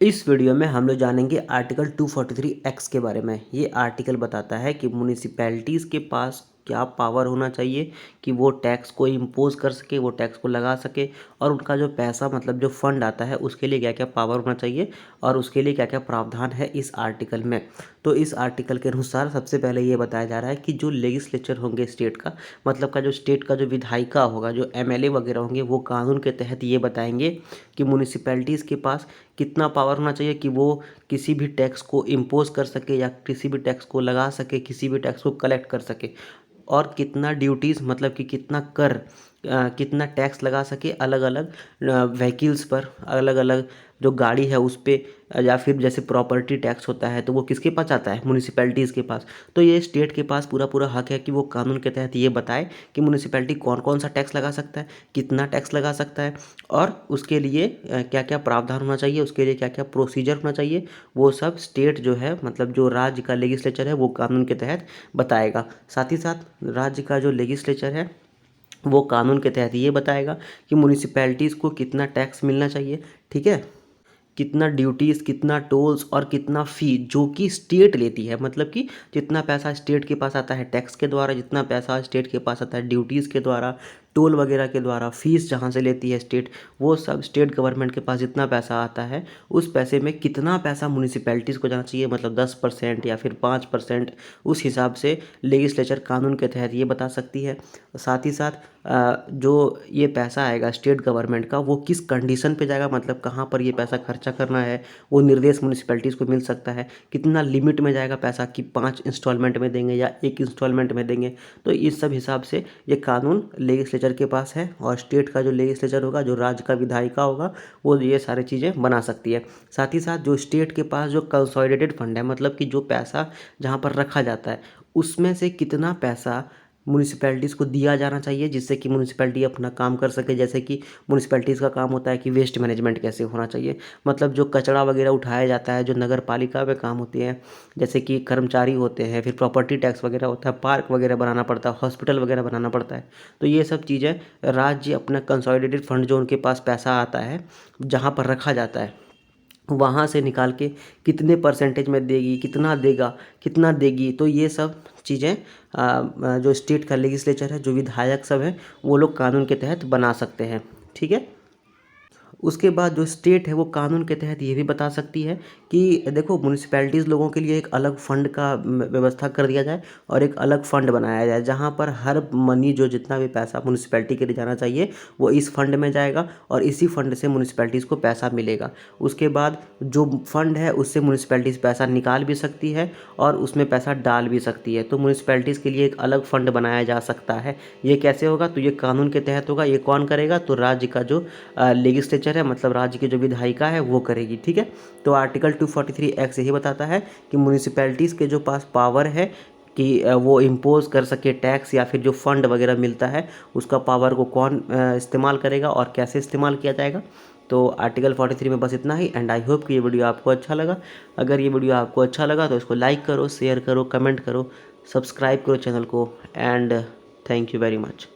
इस वीडियो में हम लोग जानेंगे आर्टिकल 243 एक्स के बारे में। ये आर्टिकल बताता है कि म्यूनिसिपैलिटीज़ के पास क्या पावर होना चाहिए कि वो टैक्स को इम्पोज कर सके, वो टैक्स को लगा सके, और उनका जो पैसा मतलब जो फंड आता है उसके लिए क्या क्या पावर होना चाहिए और उसके लिए क्या क्या प्रावधान है इस आर्टिकल में। तो इस आर्टिकल के अनुसार सबसे पहले ये बताया जा रहा है कि जो लेजिस्लेचर होंगे स्टेट का, मतलब का जो स्टेट का जो विधायिका होगा, जो एमएलए वगैरह होंगे, वो कानून के तहत ये बताएंगे कि म्यूनिसिपैलिटीज़ के पास कितना पावर होना चाहिए कि वो किसी भी टैक्स को इम्पोज कर सके या किसी भी टैक्स को लगा सके, किसी भी टैक्स को कलेक्ट कर सके, और कितना ड्यूटीज़ मतलब कि कितना कर कितना टैक्स लगा सके अलग अलग व्हीकल्स पर, अलग अलग जो गाड़ी है उस पर, या फिर जैसे प्रॉपर्टी टैक्स होता है तो वो किसके पास आता है, म्यूनिसिपैलिटीज़ के पास। तो ये स्टेट के पास पूरा पूरा हक है कि वो कानून के तहत ये बताए कि म्यूनिसिपैलिटी कौन कौन सा टैक्स लगा सकता है, कितना टैक्स लगा सकता है, और उसके लिए क्या क्या प्रावधान होना चाहिए, उसके लिए क्या क्या प्रोसीजर होना चाहिए, वो सब स्टेट जो है मतलब जो राज्य का लेजिस्लेचर है वो कानून के तहत बताएगा। साथ ही साथ राज्य का जो लेजिस्लेचर है वो कानून के तहत ये बताएगा कि म्यूनिसिपैलिटीज़ को कितना टैक्स मिलना चाहिए, ठीक है, कितना ड्यूटीज़, कितना टोल्स और कितना फ़ी जो कि स्टेट लेती है, मतलब कि जितना पैसा स्टेट के पास आता है टैक्स के द्वारा, जितना पैसा स्टेट के पास आता है ड्यूटीज़ के द्वारा, टोल वगैरह के द्वारा, फीस जहाँ से लेती है स्टेट, वो सब स्टेट गवर्नमेंट के पास जितना पैसा आता है उस पैसे में कितना पैसा म्यूनिसिपैलिटीज़ को जाना चाहिए, मतलब 10% या फिर 5%, उस हिसाब से लेजिस्लेचर कानून के तहत ये बता सकती है। साथ ही साथ जो ये पैसा आएगा स्टेट गवर्नमेंट का वो किस कंडीशन पे जाएगा, मतलब कहाँ पर ये पैसा खर्चा करना है, वो निर्देश म्यूनिसिपैलिटीज़ को मिल सकता है। कितना लिमिट में जाएगा पैसा कि 5 इंस्टॉलमेंट में देंगे या 1 इंस्टॉलमेंट में देंगे। तो इस सब हिसाब से ये कानून लेजिस्लेचर के पास है, और स्टेट का जो लेजिस्लेचर होगा, जो राज्य का विधायिका होगा, वो ये सारी चीज़ें बना सकती है। साथ ही साथ जो स्टेट के पास जो कंसोलिडेटेड फंड है, मतलब कि जो पैसा जहाँ पर रखा जाता है उसमें से कितना पैसा म्यूनिसिपैलिटीज़ को दिया जाना चाहिए जिससे कि म्यूनिसिपैलिटी अपना काम कर सके। जैसे कि म्यूनिसिपैलिटीज़ का काम होता है कि वेस्ट मैनेजमेंट कैसे होना चाहिए, मतलब जो कचरा वगैरह उठाया जाता है, जो नगर पालिका में काम होती है, जैसे कि कर्मचारी होते हैं, फिर प्रॉपर्टी टैक्स वगैरह होता है, पार्क वगैरह बनाना पड़ता है, हॉस्पिटल वगैरह बनाना पड़ता है। तो ये सब चीज़ें राज्य अपना कंसोलिडेटेड फंड जो उनके पास पैसा आता है जहाँ पर रखा जाता है वहाँ से निकाल के कितने परसेंटेज में देगी, कितना देगा, कितना देगी। तो ये सब चीज़ें जो स्टेट का लेजिस्लेचर है, जो विधायक सब हैं, वो लोग कानून के तहत बना सकते हैं, ठीक है। उसके बाद जो स्टेट है वो कानून के तहत ये भी बता सकती है कि देखो म्यूनिसिपैलिटीज़ लोगों के लिए एक अलग फ़ंड का व्यवस्था कर दिया जाए और एक अलग फ़ंड बनाया जाए जहाँ पर हर मनी जो जितना भी पैसा म्यूनिसिपैलिटी के लिए जाना चाहिए वो इस फंड में जाएगा और इसी फंड से म्यूनिसिपैलिटीज़ को पैसा मिलेगा। उसके बाद जो फंड है उससे म्यूनिसिपैलिटीज़ पैसा निकाल भी सकती है और उसमें पैसा डाल भी सकती है। तो म्यूनिसिपैलिटीज़ के लिए एक अलग फ़ंड बनाया जा सकता है। ये कैसे होगा, तो ये कानून के तहत होगा। ये कौन करेगा, तो राज्य का जो लेजिस्लेचर है, मतलब राज्य की जो विधायिका है वो करेगी, ठीक है। तो आर्टिकल 243 एक्ट यही बताता है कि म्यूनिसिपैलिटीज़ के जो पास पावर है कि वो इम्पोज कर सके टैक्स या फिर जो फंड वगैरह मिलता है उसका पावर को कौन इस्तेमाल करेगा और कैसे इस्तेमाल किया जाएगा। तो आर्टिकल 43 में बस इतना ही, एंड आई होप कि ये वीडियो आपको अच्छा लगा। अगर ये वीडियो आपको अच्छा लगा तो इसको लाइक करो, शेयर करो, कमेंट करो, सब्सक्राइब करो चैनल को, and thank you very much.